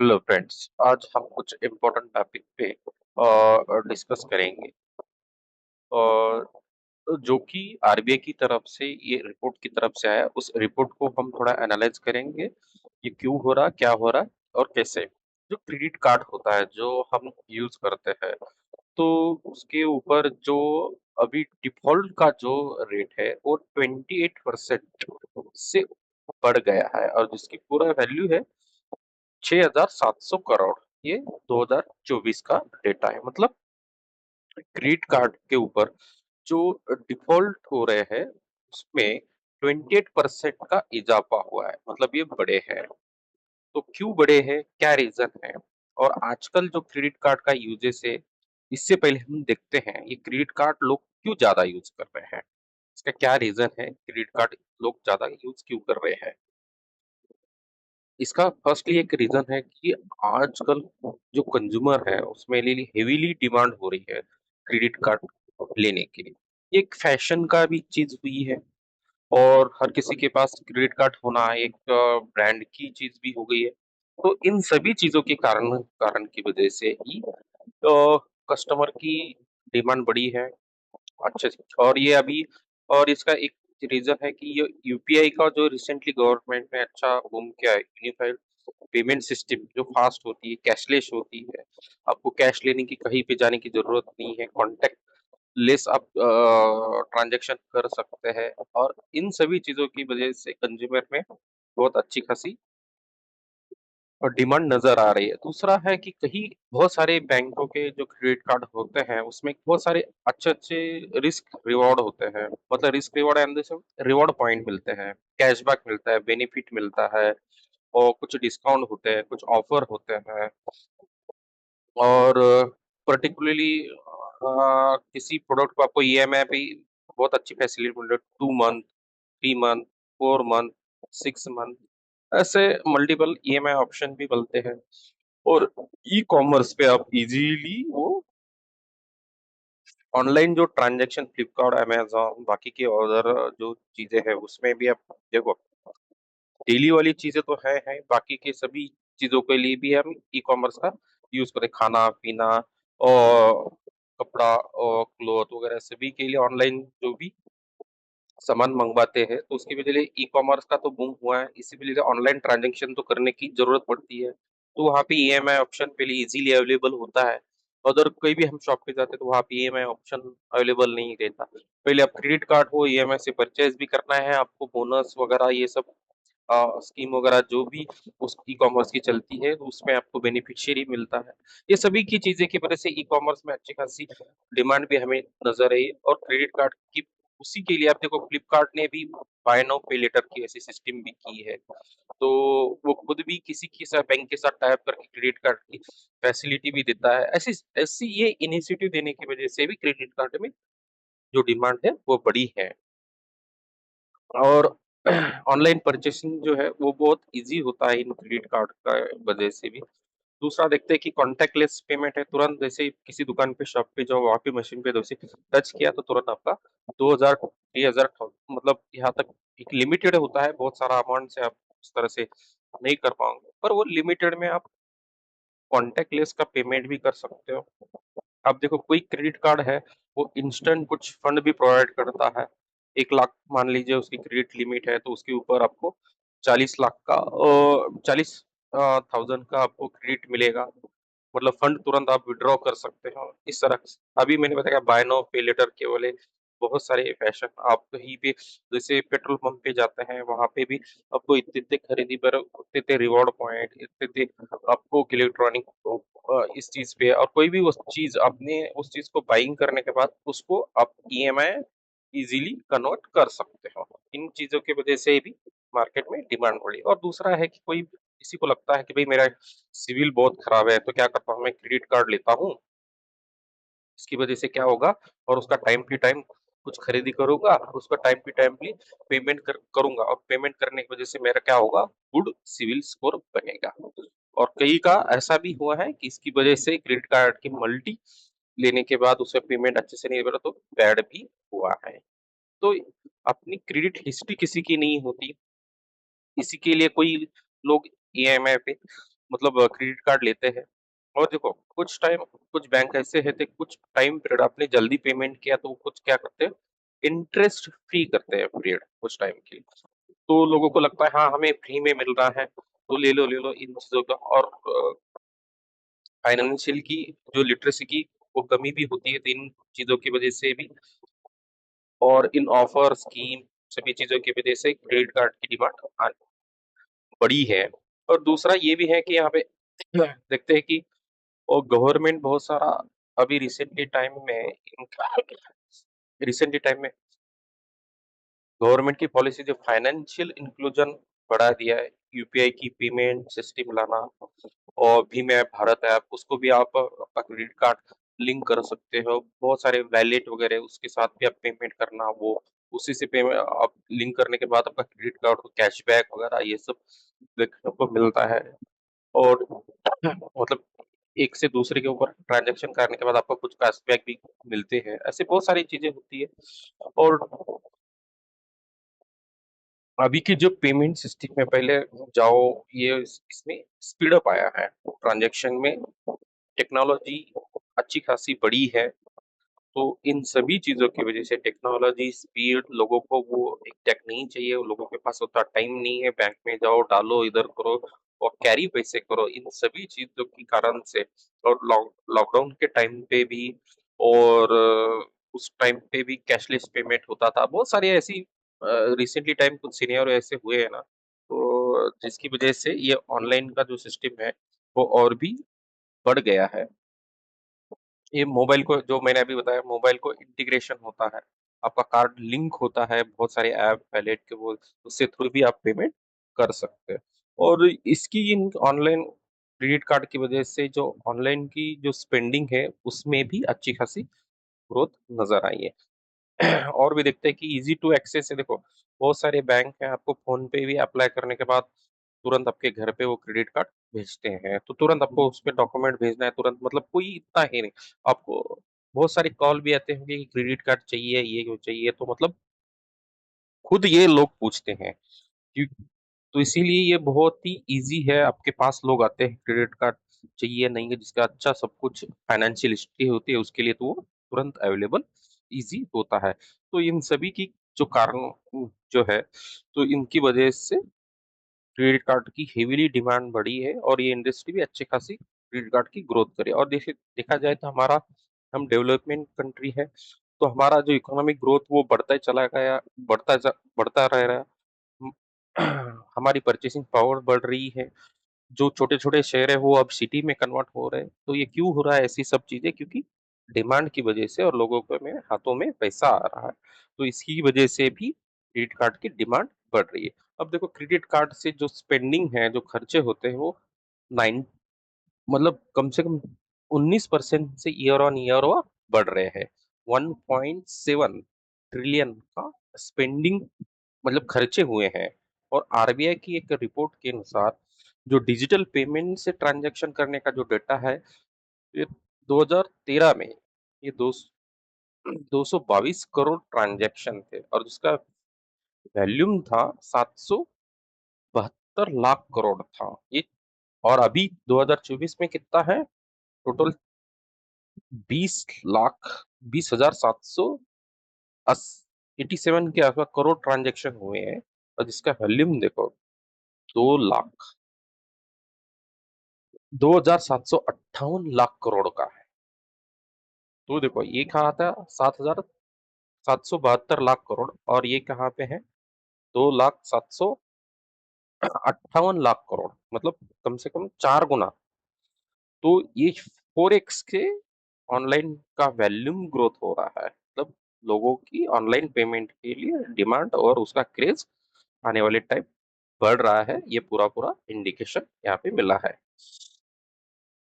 Hello friends, आज हम कुछ इम्पोर्टेंट टॉपिक पे डिस्कस करेंगे और जो कि आरबीआई की तरफ से ये रिपोर्ट की तरफ से आया। उस रिपोर्ट को हम थोड़ा एनालाइज करेंगे, ये क्यों हो रहा, क्या हो रहा और कैसे। जो क्रेडिट कार्ड होता है जो हम यूज करते हैं, तो उसके ऊपर जो अभी डिफॉल्ट का जो रेट है वो 28% से बढ़ गया है और जिसकी पूरा वैल्यू है 6,700 करोड़। ये 2024 का डेटा है। मतलब क्रेडिट कार्ड के ऊपर जो डिफॉल्ट हो रहे हैं उसमें 28% का इजाफा हुआ है। मतलब ये बड़े हैं। तो क्यों बड़े हैं, क्या रीजन है और आजकल जो क्रेडिट कार्ड का यूजेस है, इससे पहले हम देखते हैं ये क्रेडिट कार्ड लोग क्यों ज्यादा यूज कर रहे हैं। इसका क्या रीजन है, क्रेडिट कार्ड लोग ज्यादा यूज क्यों कर रहे हैं। इसका फर्स्टली एक रीजन है कि आजकल जो कंज्यूमर है उसमें हेवीली डिमांड हो रही है क्रेडिट कार्ड लेने के लिए। ये एक फैशन का भी चीज हुई है और हर किसी के पास क्रेडिट कार्ड होना एक ब्रांड की चीज भी हो गई है। तो इन सभी चीजों के कारण कारण की वजह से ही कस्टमर की डिमांड बढ़ी है। अच्छा जी। और ये अभी और इसका एक रीजन है कि ये यूपीआई का जो रिसेंटली गवर्नमेंट ने अच्छा बूम किया है, यूनिफाइड पेमेंट सिस्टम जो फास्ट होती है, कैशलेस होती है। आपको कैश लेने की कहीं पे जाने की जरूरत नहीं है, कॉन्टेक्ट लेस आप ट्रांजैक्शन कर सकते हैं। और इन सभी चीजों की वजह से कंज्यूमर में बहुत अच्छी खासी और डिमांड नजर आ रही है। दूसरा है कि कहीं बहुत सारे बैंकों के जो क्रेडिट कार्ड होते हैं उसमें बहुत सारे अच्छे अच्छे रिस्क रिवॉर्ड होते हैं। मतलब risk reward and reward point मिलते हैं, कैशबैक मिलता है, बेनिफिट मिलता है और कुछ डिस्काउंट होते हैं, कुछ ऑफर होते हैं। और पर्टिकुलरली किसी प्रोडक्ट को आपको ईएमआई पे बहुत अच्छी फैसिलिटी मिल रही है, 2 मंथ, 3 मंथ, 4 मंथ, 6 मंथ, ऐसे मल्टीपल ईएमआई ऑप्शन भी मिलते हैं। और ई कॉमर्स पे आप इजीली वो ऑनलाइन जो ट्रांजैक्शन फ्लिपकार्ट, अमेजोन, बाकी के अदर जो चीजें हैं उसमें भी आप देखो, डेली वाली चीजें तो है, बाकी के सभी चीजों के लिए भी हम ई कॉमर्स का यूज करें। खाना पीना और कपड़ा और क्लोथ वगैरह सभी के लिए ऑनलाइन जो भी सामान मंगवाते हैं तो उसकी वजह से ई कॉमर्स का तो बूम हुआ है। इसी वजह से ऑनलाइन ट्रांजैक्शन तो करने की जरूरत पड़ती है। तो वहाँ पे ईएमआई ऑप्शन पहले इजीली अवेलेबल होता है। अगर कोई भी हम शॉप पे जाते हैं तो वहाँ पे ईएमआई ऑप्शन अवेलेबल नहीं रहता। पहले आप क्रेडिट कार्ड हो ईएमआई से परचेज भी करना है, आपको बोनस वगैरह ये सब स्कीम वगैरह जो भी उस ई कॉमर्स की चलती है तो उसमें आपको बेनिफिशियरी मिलता है। ये सभी की चीजें की वजह से ई कॉमर्स में अच्छी खासी डिमांड भी हमें नजर आई। और क्रेडिट कार्ड की उसी के लिए आप देखो, फ्लिपकार्ट ने भी बाय नाउ पे लेटर की ऐसी सिस्टम भी की है। तो वो खुद भी किसी के साथ बैंक के साथ टाई अप करके क्रेडिट कार्ड की फैसिलिटी भी देता है। ऐसी ऐसी ये इनिशिएटिव देने की वजह से भी क्रेडिट कार्ड में जो डिमांड है वो बड़ी है। और ऑनलाइन परचेसिंग जो है वो बहुत इजी होता है इन क्रेडिट कार्ड का वजह से भी। दूसरा देखते हैं कि कॉन्टैक्टलेस पेमेंट है, तुरंत जैसे ही किसी दुकान पे शॉप पे जाओ वहाँ पे मशीन पे जैसे टच किया तो तुरंत आपका 2,000 3,000 मतलब यहाँ तक एक लिमिटेड होता है। बहुत सारा अमाउंट से आप उस तरह से नहीं कर पाओगे, पर वो लिमिटेड में आप कॉन्टैक्टलेस का पेमेंट भी कर सकते हो। अब देखो, कोई क्रेडिट कार्ड है वो इंस्टेंट कुछ फंड भी प्रोवाइड करता है। 1 लाख मान लीजिए उसकी क्रेडिट लिमिट है तो उसके ऊपर आपको 40 लाख का 40,000 का आपको क्रेडिट मिलेगा। मतलब फंड तुरंत आप विड्रॉ कर सकते हो इस तरह से। अभी मैंने बताया बाय नाउ पे लेटर के वाले बहुत सारे फैशन आप कहीं पे जैसे पेट्रोल पंप पे जाते हैं वहां पे भी आपको इतने इतने खरीदी पर इतने इतने रिवॉर्ड पॉइंट, इतने इतने आपको इलेक्ट्रॉनिक इस चीज पे, और कोई भी उस चीज आपने उस चीज को बाइंग करने के बाद उसको आप ईएमआई इजीली कन्वर्ट कर सकते हो। इन चीजों की वजह से भी मार्केट में डिमांड बढ़ी। और दूसरा है कि कोई किसी को लगता है कि भाई मेरा सिविल बहुत खराब है तो क्या करता हूँ मैं क्रेडिट कार्ड लेता हूँ, इसकी वजह से क्या होगा, और उसका टाइम टू टाइम कुछ खरीदी करूंगा, उसका टाइम टू टाइमली करूंगा और पेमेंट करने की वजह से मेरा क्या होगा, गुड सिविल स्कोर बनेगा। और कई का ऐसा भी हुआ है कि इसकी वजह से क्रेडिट कार्ड की मल्टी लेने के बाद उसका पेमेंट अच्छे से नहीं बना तो बैड भी हुआ है। तो अपनी क्रेडिट हिस्ट्री किसी की नहीं होती, इसी के लिए कोई लोग ईएमआई पे मतलब क्रेडिट कार्ड लेते हैं। और देखो कुछ बैंक ऐसे हैं थे, कुछ टाइम पीरियड आपने जल्दी पेमेंट किया तो कुछ क्या करते हैं, इंटरेस्ट फ्री करते हैं पीरियड कुछ टाइम के लिए। तो लोगों को लगता है हाँ हमें फ्री में मिल रहा है तो ले लो इन चीजों का। और फाइनेंशियल की जो लिटरेसी की वो कमी भी होती है, तो इन चीजों की वजह से भी और इन ऑफर स्कीम सभी चीजों की वजह से क्रेडिट कार्ड की डिमांड बड़ी है। और दूसरा ये भी है कि यहाँ पे देखते हैं कि और गवर्नमेंट बहुत सारा अभी रिसेंटली टाइम में गवर्नमेंट की पॉलिसी जो फाइनेंशियल इंक्लूजन बढ़ा दिया है, यूपीआई की पेमेंट सिस्टम लाना और भीम ऐप भारत ऐप, उसको भी आप अपना क्रेडिट कार्ड लिंक कर सकते हो। बहुत सारे वैलेट वगैरह उसके साथ भी आप पेमेंट करना, वो उसी से पेमेंट आप लिंक करने के बाद आपका क्रेडिट कार्ड को कैशबैक वगैरह ये सब देखने को मिलता है। और मतलब एक से दूसरे के ऊपर ट्रांजैक्शन करने के बाद आपको कुछ कैशबैक भी मिलते हैं, ऐसे बहुत सारी चीजें होती है। और अभी की जो पेमेंट सिस्टम में पहले जाओ, ये इसमें स्पीड अप आया है ट्रांजैक्शन में, टेक्नोलॉजी अच्छी खासी बड़ी है। तो इन सभी चीजों की वजह से टेक्नोलॉजी स्पीड, लोगों को वो एक टेक नहीं चाहिए, वो लोगों के पास उतना टाइम नहीं है बैंक में जाओ डालो इधर करो और कैरी पैसे करो, इन सभी चीजों के कारण से। और लॉकडाउन के टाइम पे भी और उस टाइम पे भी कैशलेस पेमेंट होता था, बहुत सारी ऐसी रिसेंटली टाइम कुछ सीनियर ऐसे हुए हैं ना, तो जिसकी वजह से ये ऑनलाइन का जो सिस्टम है वो और भी बढ़ गया है। ये मोबाइल को जो मैंने अभी बताया, मोबाइल को इंटीग्रेशन होता है, आपका कार्ड लिंक होता है बहुत सारे ऐप वैलेट के, वो उससे थ्रू भी आप पेमेंट कर सकते हैं। और इसकी इन ऑनलाइन क्रेडिट कार्ड की वजह से जो ऑनलाइन की जो स्पेंडिंग है उसमें भी अच्छी खासी ग्रोथ नजर आई है। और भी देखते हैं कि इजी टू एक्सेस है, देखो बहुत सारे बैंक हैं, आपको फोन पे भी अप्लाई करने के बाद तुरंत आपके घर पे वो क्रेडिट कार्ड भेजते हैं, तो तुरंत आपको उस पे डॉक्यूमेंट भेजना है तुरंत, मतलब कोई इतना है नहीं। आपको बहुत सारे कॉल भी आते होंगे कि क्रेडिट कार्ड चाहिए, ये क्यों चाहिए, तो मतलब खुद ये लोग पूछते हैं क्यों। तो इसीलिए ये बहुत ही इजी है, आपके पास लोग आते हैं क्रेडिट कार्ड चाहिए नहीं है, जिसका अच्छा सब कुछ फाइनेंशियल हिस्ट्री होती है उसके लिए, तो वो तुरंत अवेलेबल इजी होता है। तो इन सभी की जो कारण जो है, तो इनकी वजह से क्रेडिट कार्ड की हेवीली डिमांड बढ़ी है और ये इंडस्ट्री भी अच्छे खासी क्रेडिट कार्ड की ग्रोथ करे। और देखिए देखा जाए तो हम डेवलपमेंट कंट्री है, तो हमारा जो इकोनॉमिक ग्रोथ वो बढ़ता ही चला गया, बढ़ता रह रहा है। हमारी परचेसिंग पावर बढ़ रही है, जो छोटे छोटे शहर है वो अब सिटी में कन्वर्ट हो रहे हैं। तो ये क्यों हो रहा है ऐसी सब चीजें, क्योंकि डिमांड की वजह से और लोगों के में हाथों में पैसा आ रहा है, तो इसकी वजह से भी क्रेडिट कार्ड की डिमांड बढ़ रही है। अब देखो क्रेडिट कार्ड से जो स्पेंडिंग है, जो खर्चे होते हैं वो नाइन मतलब कम से कम 19% से ईयर ऑन ईयर वो बढ़ रहे हैं। 1.7 ट्रिलियन का स्पेंडिंग मतलब खर्चे हुए हैं। और आरबीआई की एक रिपोर्ट के अनुसार जो डिजिटल पेमेंट से ट्रांजैक्शन करने का जो डेटा है, ये 2013 में ये 222 करोड़ ट्रांजैक्शन थे और जिसका वैल्यूम था 772 लाख करोड़ था ये। और अभी 2024 में कितना है, टोटल 20 लाख 20,787 के आसपास करोड़ ट्रांजैक्शन हुए हैं। और जिसका वॉल्यूम देखो 2,2758 लाख करोड़ का है। तो देखो ये कहा था 7,772 लाख करोड़, और ये कहाँ पे है, 2,758 लाख करोड़, मतलब कम से कम 4 गुना। तो ये 4x के ऑनलाइन का वैल्यूम ग्रोथ हो रहा है, मतलब लोगों की ऑनलाइन पेमेंट के लिए डिमांड और उसका क्रेज आने वाले टाइम बढ़ रहा है, ये पूरा पूरा इंडिकेशन यहाँ पे मिला है।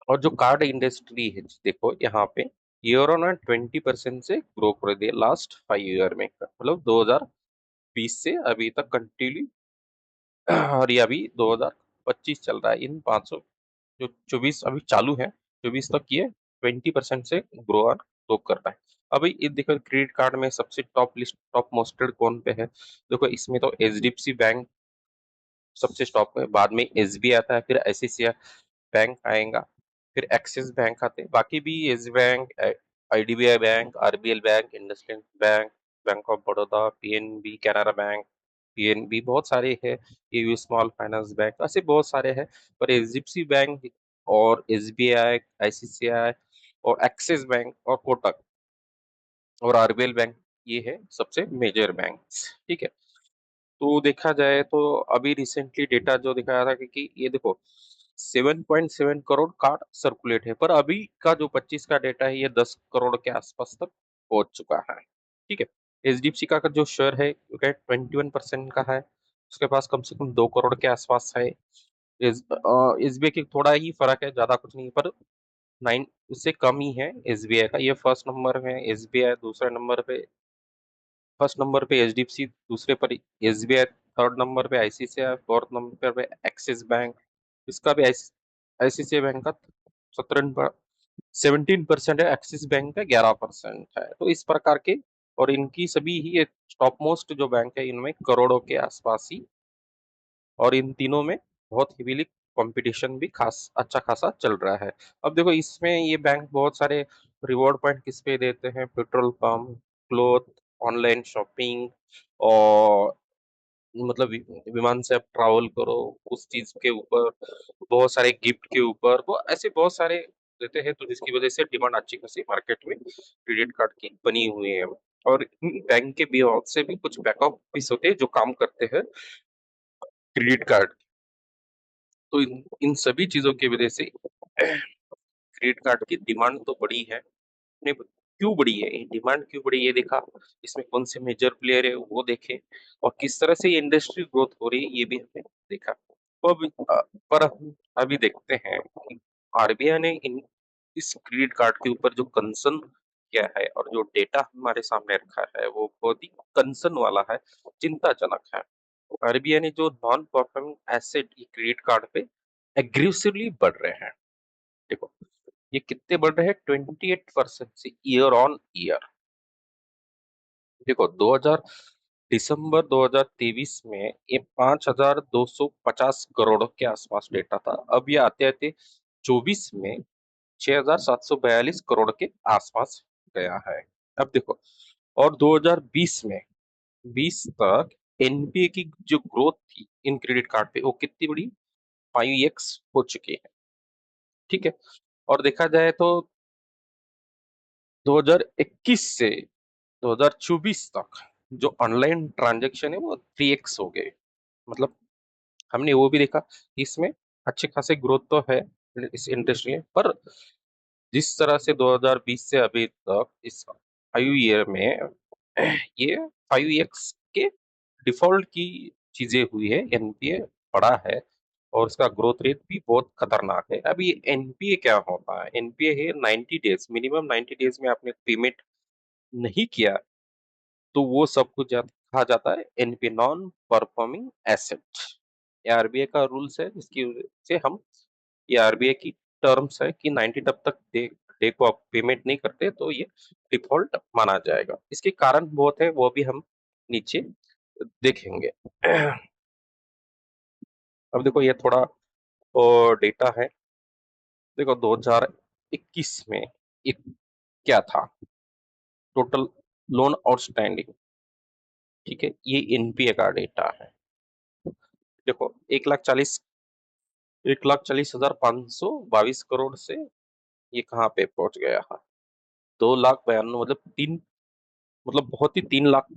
और जो कार्ड इंडस्ट्री है देखो यहाँ पे ईयर ऑन 20% से ग्रो कर दिया लास्ट 5 ईयर में, मतलब 2020 से अभी तक कंटिन्यू। और ये अभी 2025 चल रहा है, इन 500 जो 24 अभी चालू है, 24 तक ये 20% से ग्रो और ग्रो कर रहा है। अभी ये देखो क्रेडिट कार्ड में सबसे टॉप मोस्टेड कौन पे है, देखो इसमें तो एचडीएफसी बैंक सबसे टॉप है, बाद में एसबीआई आता है, फिर आईसीआईसीआई बैंक आएगा, फिर एक्सिस बैंक आते हैं, बाकी भी S bank, IDBI bank, RBL bank, IndusInd bank, bank of Baroda, PNB, Canara bank, PNB, बहुत सारे हैं, ये स्मॉल फाइनेंस बैंक, ऐसे बहुत सारे हैं। पर एचडीएफसी बैंक और एसबीआई, आईसीआईसीआई और एक्सिस बैंक और कोटक और आरबीएल बैंक, ये है सबसे मेजर बैंक। ठीक है। तो देखा जाए तो अभी रिसेंटली डेटा जो दिखाया था कि ये देखो 7.7 करोड़ कार्ड सर्कुलेट है, पर अभी का जो 25 का डेटा है ये 10 करोड़ के आसपास तक पहुंच चुका है। ठीक है। एचडीएफसी का जो शेयर है 21% का है, उसके पास कम से कम 2 करोड़ के आसपास है। एसबीआई की थोड़ा ही फर्क है, ज्यादा कुछ नहीं, पर 9 उससे कम ही है एसबीआई का। ये फर्स्ट नंबर में एसबीआई, दूसरे नंबर पे, फर्स्ट नंबर पे एचडीएफसी, दूसरे पर एसबीआई, थर्ड नंबर पे आईसीआईसीआई, फोर्थ नंबर पे एक्सिस बैंक। इसका भी आईसीआईसीआई बैंक का 17% है, एक्सिस बैंक का 11% है। तो इस प्रकार के, और इनकी सभी ही टॉप मोस्ट जो बैंक है इनमें करोड़ों के आसपास ही, और इन तीनों में बहुत हेवीली कंपटीशन भी खास अच्छा खासा चल रहा है। अब देखो इसमें ये बैंक बहुत सारे रिवॉर्ड पॉइंट किस पे देते हैं, petrol pump, cloth, online shopping, और मतलब विमान से आप ट्रैवल करो उस चीज के ऊपर, बहुत सारे गिफ्ट के ऊपर, वो ऐसे बहुत सारे देते हैं, तो जिसकी वजह से डिमांड अच्छी खासी मार्केट में क्रेडिट कार्ड की बनी हुई है। और बैंक के भी और से भी कुछ बैकअप ऑफिस होते हैं जो काम करते हैं क्रेडिट कार्ड। तो इन सभी चीजों की वजह से क्रेडिट कार्ड की डिमांड तो बढ़ी है। ने क्यों बढ़ी है, डिमांड क्यों बढ़ी, ये देखा, इसमें कौन से मेजर प्लेयर है वो देखे, और किस तरह से ये इंडस्ट्री ग्रोथ हो रही है ये भी हमने देखा। तो पर हम अभी देखते हैं कि आरबीआई ने इन इस क्रेडिट कार्ड के ऊपर जो कंसर्न किया है और जो डेटा हमारे सामने रखा है वो बहुत ही कंसर्न वाला है, चिंताजनक है। आरबीआई ने जो non performing asset credit card पे एग्रेसिवली बढ़ रहे हैं। देखो ये कितने बढ़ रहे हैं, 28% से ईयर ऑन ईयर। देखो 2000 दिसंबर 2023 में ये 5250 करोड़ के आसपास डेटा था, अब ये आते आते 24 में 6742 करोड़ के आसपास गया है। अब देखो, और 2020 में 20 तक एनपीए की जो ग्रोथ थी इन क्रेडिट कार्ड पे वो कितनी बड़ी, 5x हो चुकी है। ठीक है। और देखा जाए तो 2021 से 2024 तक जो ऑनलाइन ट्रांजैक्शन है वो 3x हो गए। मतलब हमने वो भी देखा कि इसमें अच्छे खासे ग्रोथ तो है इस इंडस्ट्री में, पर जिस तरह से 2020 से अभी तक इस 5 ईयर में ये 5x के डिफॉल्ट की चीजें हुई है, एनपीए बढ़ा है, और इसका ग्रोथ रेट भी बहुत खतरनाक है। अभी एनपीए क्या होता है, एनपीए है 90 डेज, मिनिमम 90 डेज में आपने पेमेंट नहीं किया तो वो सब कुछ कहा जाता है एनपी, नॉन परफॉर्मिंग एसेट। ये आरबीआई का रूल्स है, जिसकी वजह से हम, ये आरबीआई की टर्म्स है कि 90 तब तक डे को आप पेमेंट नहीं करते तो ये डिफॉल्ट माना जाएगा। इसके कारण बहुत है, वो भी हम नीचे देखेंगे। अब देखो ये थोड़ा डेटा है। देखो 2021 में एक क्या था, टोटल लोन आउटस्टैंडिंग, ठीक है, ये एनपीए का डेटा है। देखो 1,40,522 करोड़ से ये कहाँ पे पहुंच गया है, 2,92,000, मतलब तीन, मतलब बहुत ही 3 लाख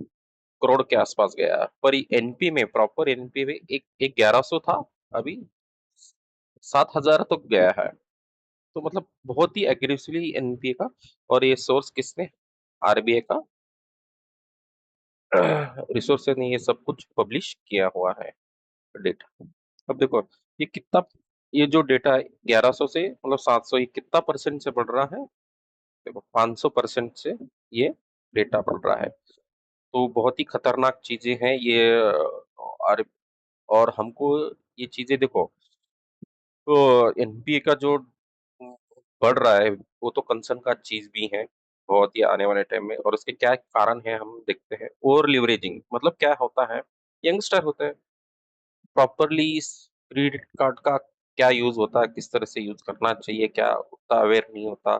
करोड़ के आसपास गया है। पर एनपी में, प्रॉपर एनपी में एक एक 1100 था, अभी 7,000 तक गया है। तो मतलब बहुत ही एग्रेसिवली एनपीए का, और ये सोर्स किसने, आरबीआई का रिसोर्स ने ये सब कुछ पब्लिश किया हुआ है डेटा। अब देखो ये कितना, ये जो डेटा है 1100 से मतलब 700, ये कितना परसेंट से बढ़ रहा है, देखो 500% से ये डेटा बढ़ रहा है। तो बहुत ही खतरनाक चीजें हैं ये। और हमको ये चीजें देखो, तो एनपीए का जो बढ़ रहा है वो तो कंसर्न का चीज भी है बहुत ही आने वाले टाइम में। और उसके क्या कारण है हम देखते हैं, ओवर लिवरेजिंग, मतलब क्या होता है, यंगस्टर होते हैं, प्रॉपरली इस क्रेडिट कार्ड का क्या यूज होता है, किस तरह से यूज करना चाहिए, क्या उतना अवेयर नहीं होता।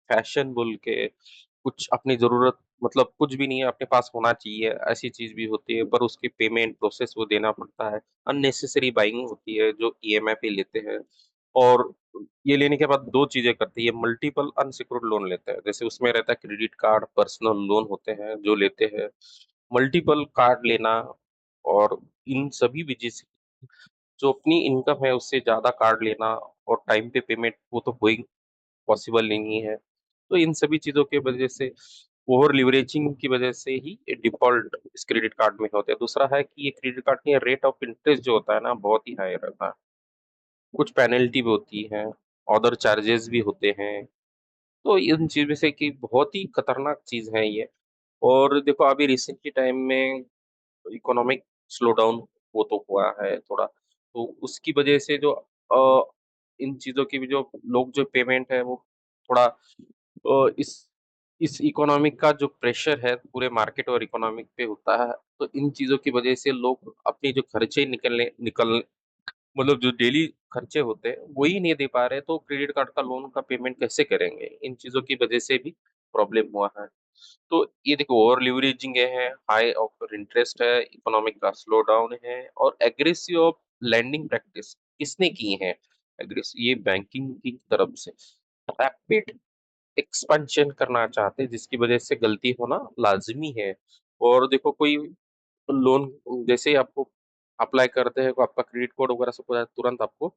फैशन बोल के कुछ अपनी जरूरत, मतलब कुछ भी नहीं है अपने पास होना चाहिए ऐसी चीज भी होती है, पर उसकी पेमेंट प्रोसेस वो देना पड़ता है। अननेसेसरी बाइंग होती है जो ईएमआई पे लेते हैं। और ये लेने के बाद दो चीजें करते हैं, ये मल्टीपल अनसिक्योर्ड लोन लेते हैं, जैसे उसमें रहता है क्रेडिट कार्ड, पर्सनल लोन होते हैं जो लेते हैं। मल्टीपल कार्ड लेना, और इन सभी वजह से जो अपनी इनकम है उससे ज्यादा कार्ड लेना, और टाइम पे पेमेंट वो तो हो ही पॉसिबल नहीं है। तो इन सभी चीजों की वजह से, ओवर लिवरेजिंग की वजह से ही डिफॉल्ट इस क्रेडिट कार्ड में होते हैं। दूसरा है कि ये क्रेडिट कार्ड की रेट ऑफ इंटरेस्ट जो होता है ना, बहुत ही हाई रहता है। कुछ पेनल्टी भी होती है, अदर चार्जेस भी होते हैं। तो इन चीजों से कि बहुत ही खतरनाक चीज है ये। और देखो अभी रिसेंटली टाइम में इकोनॉमिक स्लो डाउन वो तो हुआ है थोड़ा, तो उसकी वजह से जो इन चीजों की भी जो लोग जो पेमेंट है वो थोड़ा इस इकोनॉमिक का जो प्रेशर है पूरे मार्केट और इकोनॉमिक पे होता है, तो इन चीजों की वजह से लोग अपनी जो खर्चे निकल मतलब जो डेली खर्चे होते हैं वही नहीं दे पा रहे, तो क्रेडिट कार्ड का लोन का पेमेंट कैसे करेंगे, इन चीजों की वजह से भी प्रॉब्लम हुआ है। तो ये देखो ओवर लिवरेजिंग है, हाई ऑफ इंटरेस्ट है, इकोनॉमिक का स्लो डाउन है, और एग्रेसिव ऑफ लैंडिंग प्रैक्टिस किसने की है। एग्रेसिव ये बैंकिंग की तरफ से रैपिड एक्सपेंशन करना चाहते हैं, जिसकी वजह से गलती होना लाजमी है। और देखो कोई लोन जैसे ही आपको अप्लाई करते हैं तो आपका क्रेडिट कोड वगैरह सब कुछ तुरंत आपको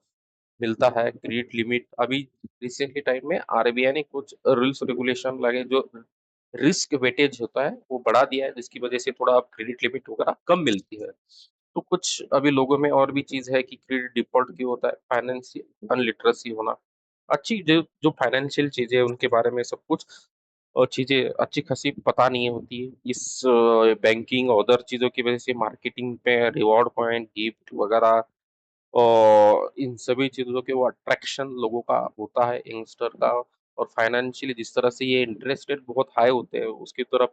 मिलता है। क्रेडिट लिमिट अभी रिसेंटली टाइम में आरबीआई ने कुछ रूल्स रेगुलेशन लगे जो रिस्क वेटेज होता है वो बढ़ा दिया है, जिसकी वजह से थोड़ा क्रेडिट लिमिट वगैरह कम मिलती है। तो कुछ अभी लोगों में और भी चीज है कि क्रेडिट डिफॉल्ट क्यों होता है, फाइनेंशियल अनलिटरेसी होना। अच्छी जो जो फाइनेंशियल चीजें हैं उनके बारे में सब कुछ और चीजें अच्छी खासी पता नहीं होती है। इस बैंकिंग और अदर चीजों की वजह से मार्केटिंग पे रिवॉर्ड पॉइंट गिफ्ट वगैरह और इन सभी चीजों के वो अट्रैक्शन लोगों का होता है यंगस्टर का। और फाइनेंशियली जिस तरह से ये इंटरेस्ट रेट बहुत हाई होते हैं उसकी तरफ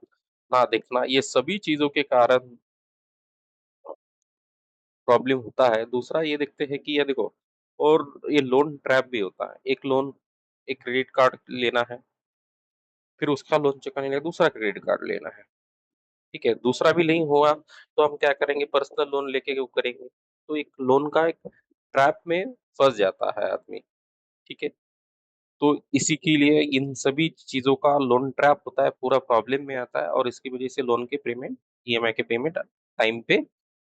ना देखना, ये सभी चीजों के कारण प्रॉब्लम होता है। दूसरा ये देखते हैं कि ये देखो, और ये लोन ट्रैप भी होता है। एक लोन, एक क्रेडिट कार्ड लेना है, फिर उसका लोन चुकाने के लिए दूसरा क्रेडिट कार्ड लेना है। ठीक है, दूसरा भी नहीं हुआ तो हम क्या करेंगे, पर्सनल लोन लेके वो करेंगे। तो एक लोन का एक ट्रैप में फंस जाता है आदमी। ठीक है, तो इसी के लिए इन सभी चीजों का लोन ट्रैप होता है, पूरा प्रॉब्लम में आता है, और इसकी वजह से लोन के पेमेंट, ईएमआई के पेमेंट टाइम पे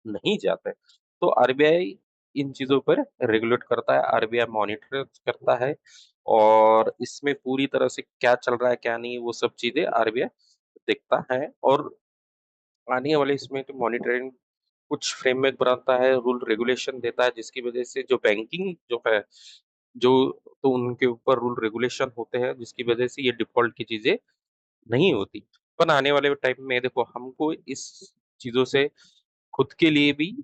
नहीं जाते। तो आरबीआई इन चीजों पर रेगुलेट करता है, आरबीआई मॉनिटर करता है, और इसमें पूरी तरह से क्या चल रहा है क्या नहीं वो सब चीजें आरबीआई देखता है। और आने वाले इसमें तो मॉनिटरिंग कुछ फ्रेमवर्क बनाता है, रूल रेगुलेशन देता है, जिसकी वजह से जो बैंकिंग जो है जो, तो उनके ऊपर रूल रेगुलेशन होते हैं जिसकी वजह से ये डिफॉल्ट की चीजें नहीं होती। पर आने वाले टाइम में देखो हमको इस चीजों से खुद के लिए भी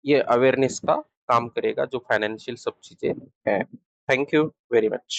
ये अवेयरनेस का काम करेगा जो फाइनेंशियल सब चीजें हैं। Thank you very much.